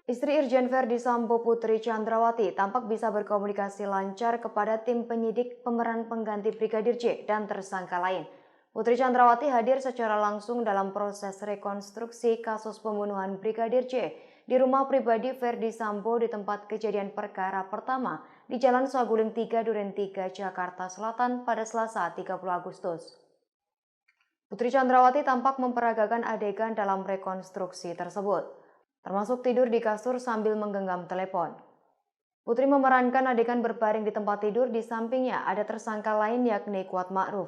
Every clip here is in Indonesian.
Istri Irjen Verdi Sambo Putri Chandrawati tampak bisa berkomunikasi lancar kepada tim penyidik pemeran pengganti Brigadir J dan tersangka lain. Putri Chandrawati hadir secara langsung dalam proses rekonstruksi kasus pembunuhan Brigadir J di rumah pribadi Verdi Sambo di tempat kejadian perkara pertama di Jalan Saguling 3 Duren 3 Jakarta Selatan pada Selasa 30 Agustus. Putri Chandrawati tampak memperagakan adegan dalam rekonstruksi tersebut, termasuk tidur di kasur sambil menggenggam telepon. Putri memerankan adegan berbaring di tempat tidur, di sampingnya ada tersangka lain yakni Kuat Ma'ruf.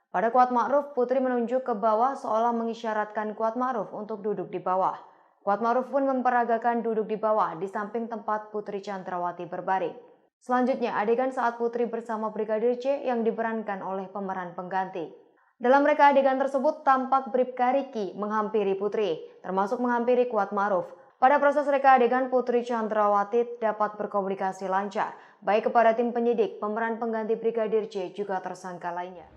Pada Kuat Ma'ruf, Putri menunjuk ke bawah seolah mengisyaratkan Kuat Ma'ruf untuk duduk di bawah. Kuat Ma'ruf pun memperagakan duduk di bawah di samping tempat Putri Chandrawati berbaring. Selanjutnya, adegan saat Putri bersama Brigadir J yang diperankan oleh pemeran pengganti. Dalam reka adegan tersebut tampak Bribka Riki menghampiri Putri, termasuk menghampiri Kuat Ma'ruf. Pada proses reka adegan, Putri Chandrawati dapat berkomunikasi lancar, baik kepada tim penyidik, pemeran pengganti Brigadir J, juga tersangka lainnya.